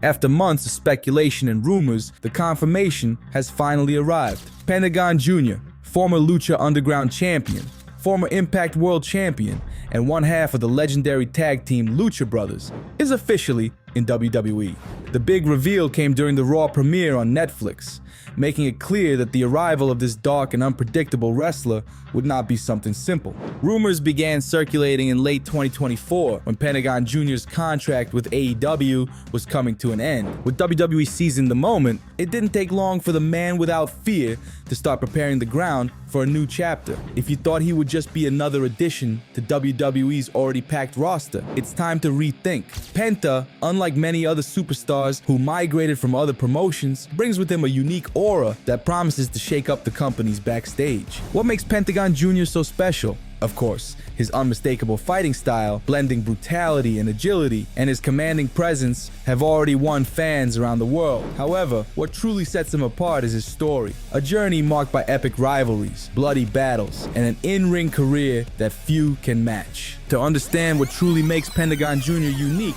After months of speculation and rumors, the confirmation has finally arrived. Pentagon Jr., former Lucha Underground champion, former Impact World champion, and one half of the legendary tag team Lucha Brothers, is officially in WWE. The big reveal came during the Raw premiere on Netflix, making it clear that the arrival of this dark and unpredictable wrestler would not be something simple. Rumors began circulating in late 2024 when Pentagon Jr.'s contract with AEW was coming to an end. With WWE seizing the moment, it didn't take long for the man without fear to start preparing the ground for a new chapter. If you thought he would just be another addition to WWE's already packed roster, it's time to rethink. Penta, unlike many other superstars who migrated from other promotions, brings with him a unique aura that promises to shake up the company's backstage. What makes Pentagon Jr. so special? Of course, his unmistakable fighting style, blending brutality and agility, and his commanding presence have already won fans around the world. However, what truly sets him apart is his story. A journey marked by epic rivalries, bloody battles, and an in-ring career that few can match. To understand what truly makes Pentagon Jr. unique,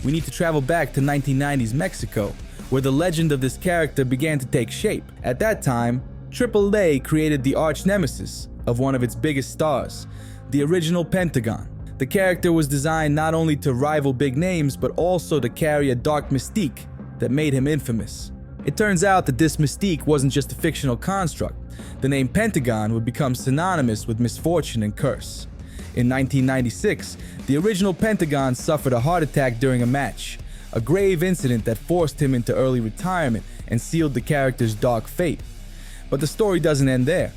we need to travel back to 1990s Mexico, where the legend of this character began to take shape. At that time, AAA created the arch nemesis of one of its biggest stars, the original Pentagon. The character was designed not only to rival big names, but also to carry a dark mystique that made him infamous. It turns out that this mystique wasn't just a fictional construct. The name Pentagon would become synonymous with misfortune and curse. In 1996, the original Pentagon suffered a heart attack during a match, a grave incident that forced him into early retirement and sealed the character's dark fate. But the story doesn't end there.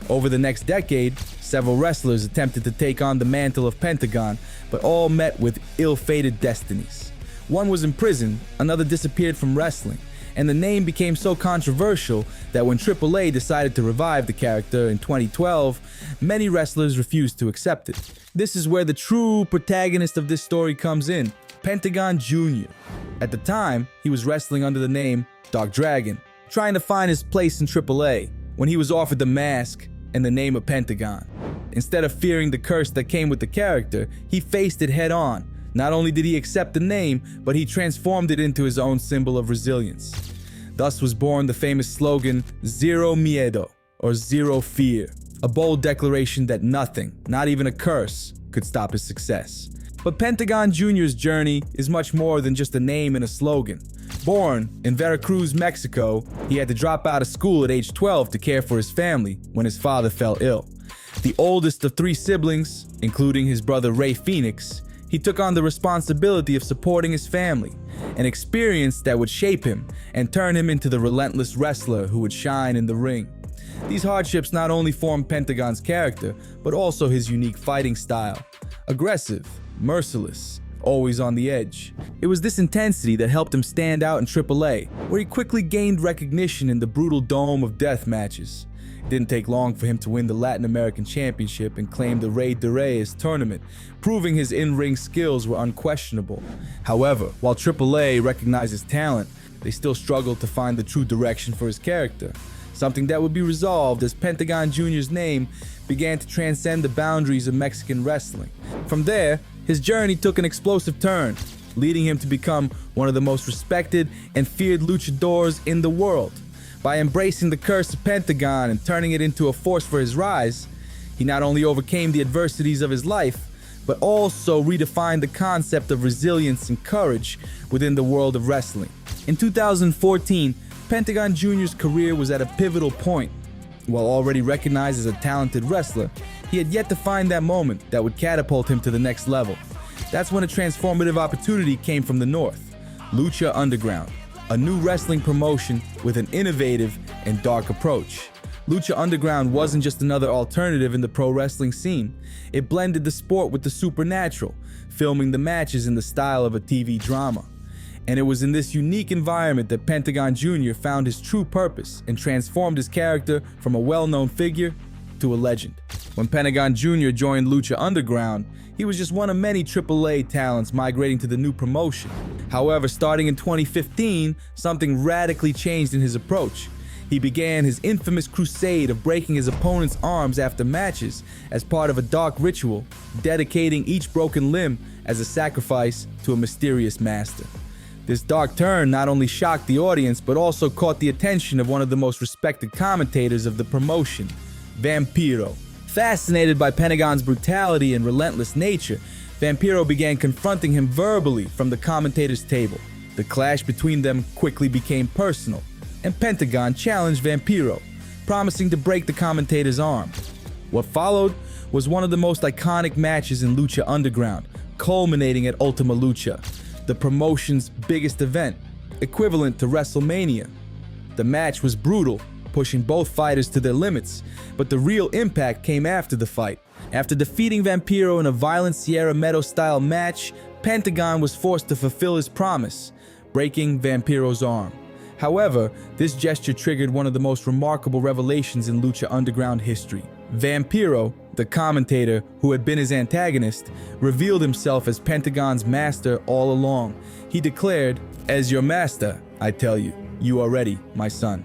Over the next decade, several wrestlers attempted to take on the mantle of Pentagon, but all met with ill-fated destinies. One was imprisoned, another disappeared from wrestling, and the name became so controversial that when AAA decided to revive the character in 2012, many wrestlers refused to accept it. This is where the true protagonist of this story comes in, Pentagon Jr. At the time, he was wrestling under the name Dark Dragon, trying to find his place in AAA, when he was offered the mask and the name of Pentagon. Instead of fearing the curse that came with the character, he faced it head on. Not only did he accept the name, but he transformed it into his own symbol of resilience. Thus was born the famous slogan, Zero Miedo, or Zero Fear, a bold declaration that nothing, not even a curse, could stop his success. But Pentagon Jr.'s journey is much more than just a name and a slogan. Born in Veracruz, Mexico, he had to drop out of school at age 12 to care for his family when his father fell ill. The oldest of 3 siblings, including his brother Ray Phoenix, he took on the responsibility of supporting his family, an experience that would shape him and turn him into the relentless wrestler who would shine in the ring. These hardships not only formed Pentagon's character, but also his unique fighting style. Aggressive, merciless, always on the edge. It was this intensity that helped him stand out in AAA, where he quickly gained recognition in the brutal dome of death matches. It didn't take long for him to win the Latin American Championship and claim the Rey de Reyes tournament, proving his in-ring skills were unquestionable. However, while AAA recognized his talent, they still struggled to find the true direction for his character, something that would be resolved as Pentagon Jr.'s name began to transcend the boundaries of Mexican wrestling. From there, his journey took an explosive turn, leading him to become one of the most respected and feared luchadores in the world. By embracing the curse of Pentagon and turning it into a force for his rise, he not only overcame the adversities of his life, but also redefined the concept of resilience and courage within the world of wrestling. In 2014, Pentagon Jr.'s career was at a pivotal point. While already recognized as a talented wrestler, he had yet to find that moment that would catapult him to the next level. That's when a transformative opportunity came from the north, Lucha Underground, a new wrestling promotion with an innovative and dark approach. Lucha Underground wasn't just another alternative in the pro wrestling scene. It blended the sport with the supernatural, filming the matches in the style of a TV drama. And it was in this unique environment that Pentagon Jr. found his true purpose and transformed his character from a well-known figure to a legend. When Pentagon Jr. joined Lucha Underground, he was just one of many AAA talents migrating to the new promotion. However, starting in 2015, something radically changed in his approach. He began his infamous crusade of breaking his opponent's arms after matches as part of a dark ritual, dedicating each broken limb as a sacrifice to a mysterious master. This dark turn not only shocked the audience, but also caught the attention of one of the most respected commentators of the promotion, Vampiro. Fascinated by Pentagon's brutality and relentless nature, Vampiro began confronting him verbally from the commentator's table. The clash between them quickly became personal, and Pentagon challenged Vampiro, promising to break the commentator's arm. What followed was one of the most iconic matches in Lucha Underground, culminating at Ultima Lucha, the promotion's biggest event, equivalent to WrestleMania. The match was brutal, pushing both fighters to their limits, but the real impact came after the fight. After defeating Vampiro in a violent Zero Miedo-style match, Pentagon was forced to fulfill his promise, breaking Vampiro's arm. However, this gesture triggered one of the most remarkable revelations in Lucha Underground history. Vampiro, the commentator who had been his antagonist, revealed himself as Pentagon's master all along. He declared, "As your master, I tell you, you are ready, my son."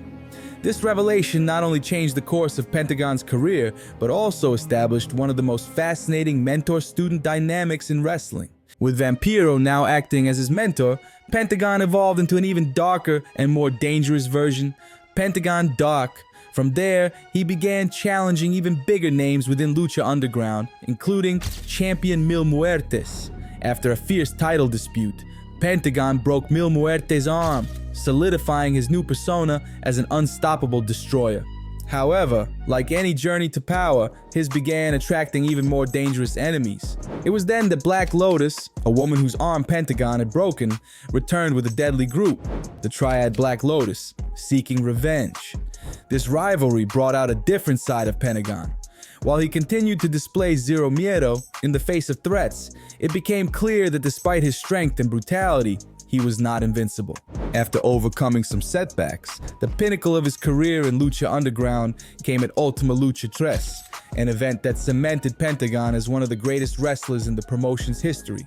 This revelation not only changed the course of Pentagon's career, but also established one of the most fascinating mentor-student dynamics in wrestling. With Vampiro now acting as his mentor, Pentagon evolved into an even darker and more dangerous version, Pentagon Dark. From there, he began challenging even bigger names within Lucha Underground, including champion Mil Muertes. After a fierce title dispute, Pentagon broke Mil Muertes' arm, solidifying his new persona as an unstoppable destroyer. However, like any journey to power, his began attracting even more dangerous enemies. It was then that Black Lotus, a woman whose arm Pentagon had broken, returned with a deadly group, the Triad Black Lotus, seeking revenge. This rivalry brought out a different side of Pentagon. While he continued to display Zero Miedo in the face of threats, it became clear that despite his strength and brutality, he was not invincible. After overcoming some setbacks, the pinnacle of his career in Lucha Underground came at Ultima Lucha Tres, an event that cemented Pentagon as one of the greatest wrestlers in the promotion's history.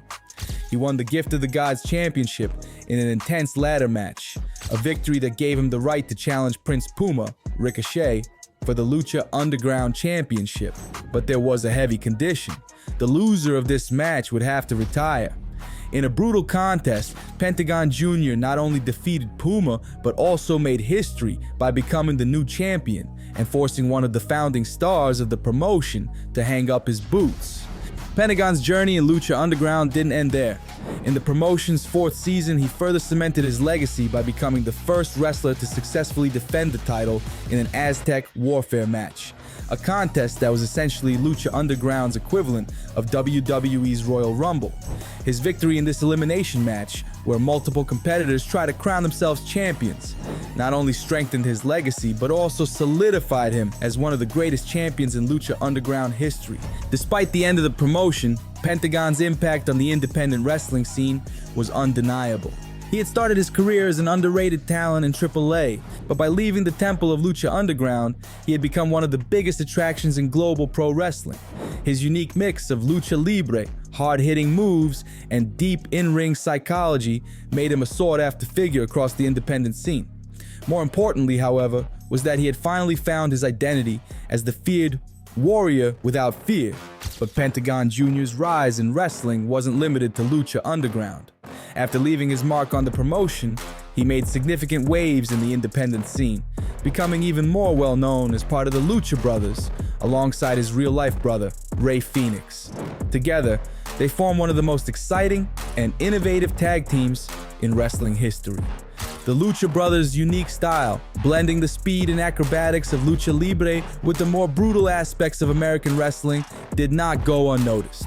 He won the Gift of the Gods Championship in an intense ladder match, a victory that gave him the right to challenge Prince Puma, Ricochet, for the Lucha Underground Championship. But there was a heavy condition. The loser of this match would have to retire. In a brutal contest, Pentagon Jr. not only defeated Puma, but also made history by becoming the new champion and forcing one of the founding stars of the promotion to hang up his boots. Pentagon's journey in Lucha Underground didn't end there. In the promotion's 4th season, he further cemented his legacy by becoming the first wrestler to successfully defend the title in an Aztec warfare match, a contest that was essentially Lucha Underground's equivalent of WWE's Royal Rumble. His victory in this elimination match, where multiple competitors try to crown themselves champions, not only strengthened his legacy, but also solidified him as one of the greatest champions in Lucha Underground history. Despite the end of the promotion, Pentagon's impact on the independent wrestling scene was undeniable. He had started his career as an underrated talent in AAA, but by leaving the temple of Lucha Underground, he had become one of the biggest attractions in global pro wrestling. His unique mix of lucha libre, hard-hitting moves, and deep in-ring psychology made him a sought-after figure across the independent scene. More importantly, however, was that he had finally found his identity as the feared warrior without fear. But Pentagon Jr.'s rise in wrestling wasn't limited to Lucha Underground. After leaving his mark on the promotion, he made significant waves in the independent scene, becoming even more well-known as part of the Lucha Brothers, alongside his real-life brother, Rey Fenix. Together, they form one of the most exciting and innovative tag teams in wrestling history. The Lucha Brothers' unique style, blending the speed and acrobatics of lucha libre with the more brutal aspects of American wrestling, did not go unnoticed.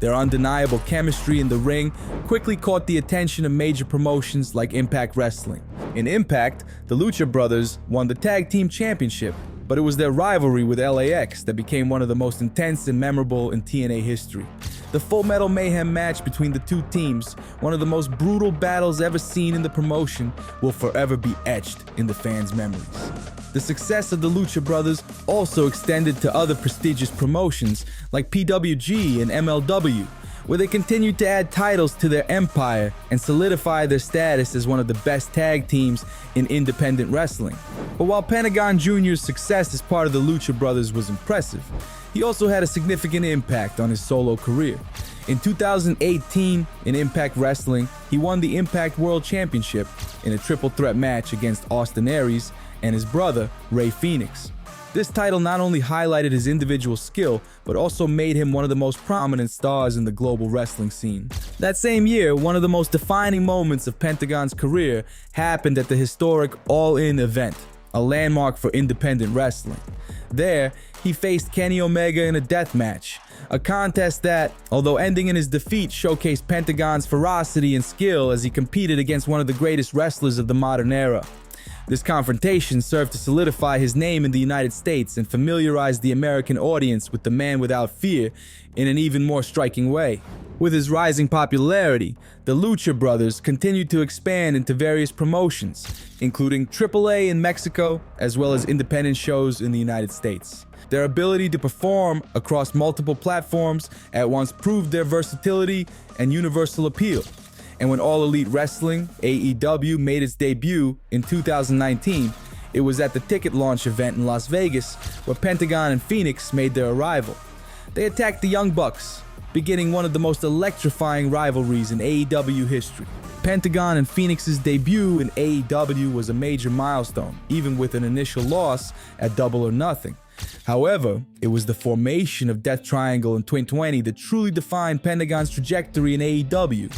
Their undeniable chemistry in the ring quickly caught the attention of major promotions like Impact Wrestling. In Impact, the Lucha Brothers won the Tag Team Championship, but it was their rivalry with LAX that became one of the most intense and memorable in TNA history. The Full Metal Mayhem match between the two teams, one of the most brutal battles ever seen in the promotion, will forever be etched in the fans' memories. The success of the Lucha Brothers also extended to other prestigious promotions like PWG and MLW, where they continued to add titles to their empire and solidify their status as one of the best tag teams in independent wrestling. But while Pentagon Jr.'s success as part of the Lucha Brothers was impressive, he also had a significant impact on his solo career. In 2018, in Impact Wrestling, he won the Impact World Championship in a triple threat match against Austin Aries and his brother, Rey Fenix. This title not only highlighted his individual skill, but also made him one of the most prominent stars in the global wrestling scene. That same year, one of the most defining moments of Pentagon's career happened at the historic All In event, a landmark for independent wrestling. There, he faced Kenny Omega in a death match, a contest that, although ending in his defeat, showcased Pentagon's ferocity and skill as he competed against one of the greatest wrestlers of the modern era. This confrontation served to solidify his name in the United States and familiarize the American audience with the man without fear in an even more striking way. With his rising popularity, the Lucha Brothers continued to expand into various promotions, including AAA in Mexico, as well as independent shows in the United States. Their ability to perform across multiple platforms at once proved their versatility and universal appeal. And when All Elite Wrestling, AEW, made its debut in 2019, it was at the ticket launch event in Las Vegas where Pentagon and Fenix made their arrival. They attacked the Young Bucks, beginning one of the most electrifying rivalries in AEW history. Pentagon and Fenix's debut in AEW was a major milestone, even with an initial loss at Double or Nothing. However, it was the formation of Death Triangle in 2020 that truly defined Pentagon's trajectory in AEW.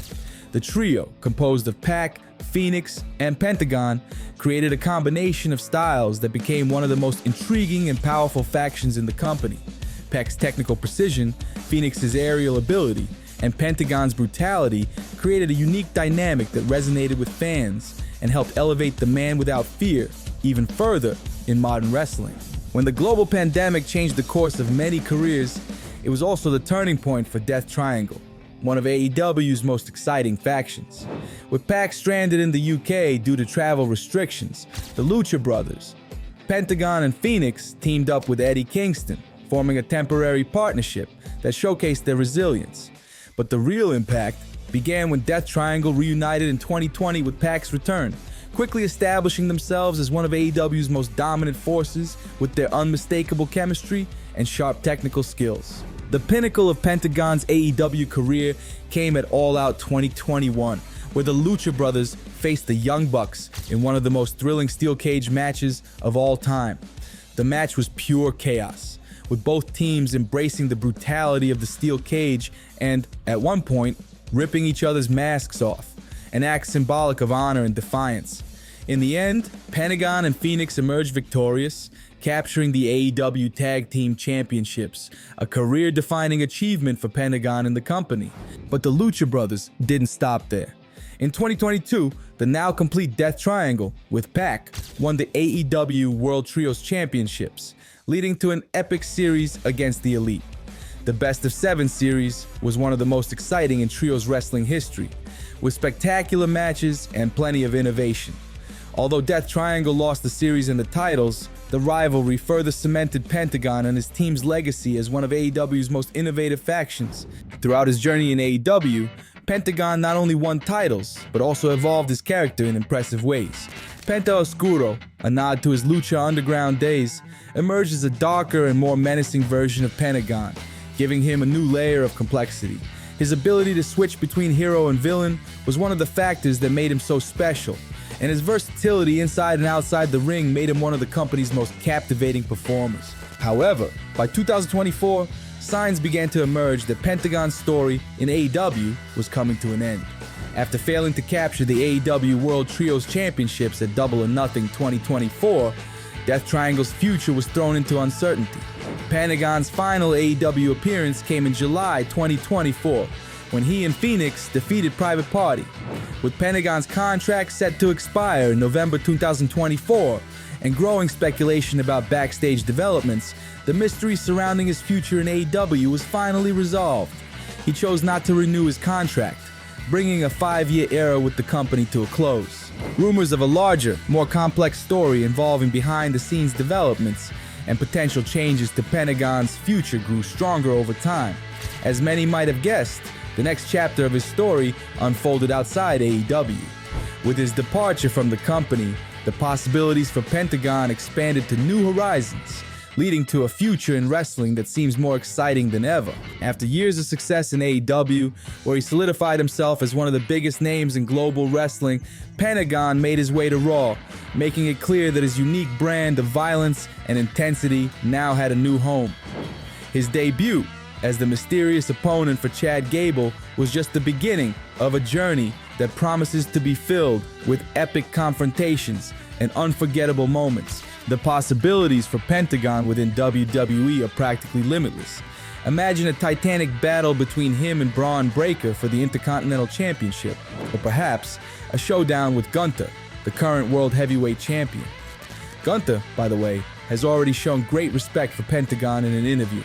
The trio, composed of Pac, Fenix, and Pentagon, created a combination of styles that became one of the most intriguing and powerful factions in the company. Pac's technical precision, Fenix's aerial ability, and Pentagon's brutality created a unique dynamic that resonated with fans and helped elevate the man without fear even further in modern wrestling. When the global pandemic changed the course of many careers, it was also the turning point for Death Triangle, one of AEW's most exciting factions. With Pac stranded in the UK due to travel restrictions, the Lucha Brothers, Pentagon and Fenix teamed up with Eddie Kingston, forming a temporary partnership that showcased their resilience. But the real impact began when Death Triangle reunited in 2020 with Pac's return, quickly establishing themselves as one of AEW's most dominant forces with their unmistakable chemistry and sharp technical skills. The pinnacle of Pentagon's AEW career came at All Out 2021, where the Lucha Brothers faced the Young Bucks in one of the most thrilling steel cage matches of all time. The match was pure chaos, with both teams embracing the brutality of the steel cage and, at one point, ripping each other's masks off, an act symbolic of honor and defiance. In the end, Pentagon and Fenix emerged victorious, capturing the AEW Tag Team Championships, a career-defining achievement for Pentagon and the company. But the Lucha Brothers didn't stop there. In 2022, the now complete Death Triangle, with Pac, won the AEW World Trios Championships, leading to an epic series against the Elite. The Best of 7 series was one of the most exciting in trios wrestling history, with spectacular matches and plenty of innovation. Although Death Triangle lost the series and the titles, the rivalry further cemented Pentagon and his team's legacy as one of AEW's most innovative factions. Throughout his journey in AEW, Pentagon not only won titles, but also evolved his character in impressive ways. Penta Oscuro, a nod to his Lucha Underground days, emerged as a darker and more menacing version of Pentagon, giving him a new layer of complexity. His ability to switch between hero and villain was one of the factors that made him so special, and his versatility inside and outside the ring made him one of the company's most captivating performers. However, by 2024, signs began to emerge that Pentagon's story in AEW was coming to an end. After failing to capture the AEW World Trios Championships at Double or Nothing 2024, Death Triangle's future was thrown into uncertainty. Pentagon's final AEW appearance came in July 2024, when he and Fenix defeated Private Party. With Pentagon's contract set to expire in November 2024, and growing speculation about backstage developments, the mystery surrounding his future in AEW was finally resolved. He chose not to renew his contract, bringing a 5-year era with the company to a close. Rumors of a larger, more complex story involving behind-the-scenes developments and potential changes to Pentagon's future grew stronger over time. As many might have guessed, the next chapter of his story unfolded outside AEW. With his departure from the company, the possibilities for Pentagon expanded to new horizons. leading to a future in wrestling that seems more exciting than ever. After years of success in AEW, where he solidified himself as one of the biggest names in global wrestling, Pentagon made his way to Raw, making it clear that his unique brand of violence and intensity now had a new home. His debut as the mysterious opponent for Chad Gable was just the beginning of a journey that promises to be filled with epic confrontations and unforgettable moments. The possibilities for Pentagon within WWE are practically limitless. Imagine a titanic battle between him and Braun Breaker for the Intercontinental Championship, or perhaps a showdown with Gunther, the current World Heavyweight Champion. Gunther, by the way, has already shown great respect for Pentagon in an interview,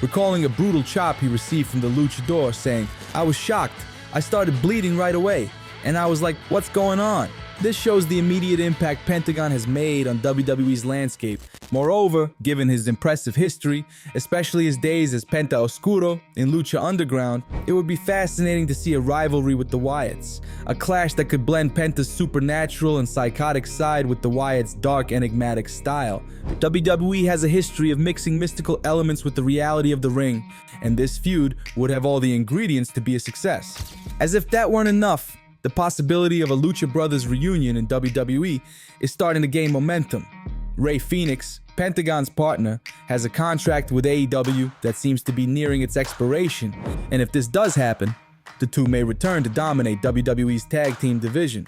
recalling a brutal chop he received from the luchador, saying, "I was shocked. I started bleeding right away, and I was like, what's going on?" This shows the immediate impact Pentagon has made on WWE's landscape. Moreover, given his impressive history, especially his days as Penta Oscuro in Lucha Underground, it would be fascinating to see a rivalry with the Wyatts, a clash that could blend Penta's supernatural and psychotic side with the Wyatts' dark, enigmatic style. WWE has a history of mixing mystical elements with the reality of the ring, and this feud would have all the ingredients to be a success. As if that weren't enough, the possibility of a Lucha Brothers reunion in WWE is starting to gain momentum. Rey Fenix, Pentagon's partner, has a contract with AEW that seems to be nearing its expiration, and if this does happen, the two may return to dominate WWE's tag team division.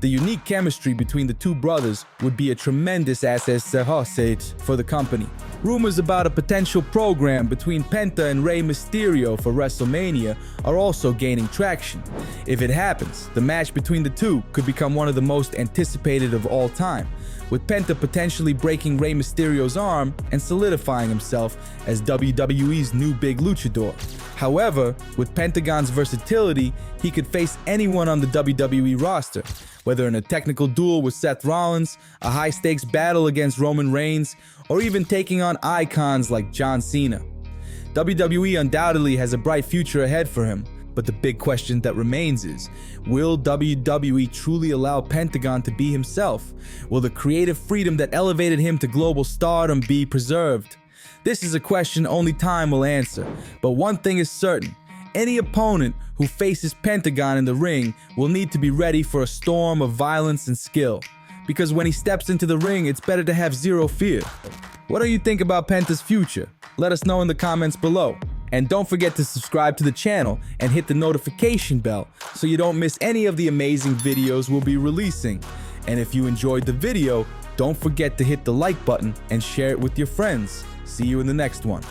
The unique chemistry between the two brothers would be a tremendous asset for the company. Rumors about a potential program between Penta and Rey Mysterio for WrestleMania are also gaining traction. If it happens, the match between the two could become one of the most anticipated of all time, with Penta potentially breaking Rey Mysterio's arm and solidifying himself as WWE's new big luchador. However, with Pentagon's versatility, he could face anyone on the WWE roster, whether in a technical duel with Seth Rollins, a high-stakes battle against Roman Reigns, or even taking on icons like John Cena. WWE undoubtedly has a bright future ahead for him, but the big question that remains is, will WWE truly allow Pentagon to be himself? Will the creative freedom that elevated him to global stardom be preserved? This is a question only time will answer, but one thing is certain. Any opponent who faces Pentagon in the ring will need to be ready for a storm of violence and skill. Because when he steps into the ring, it's better to have zero fear. What do you think about Penta's future? Let us know in the comments below. And don't forget to subscribe to the channel and hit the notification bell so you don't miss any of the amazing videos we'll be releasing. And if you enjoyed the video, don't forget to hit the like button and share it with your friends. See you in the next one.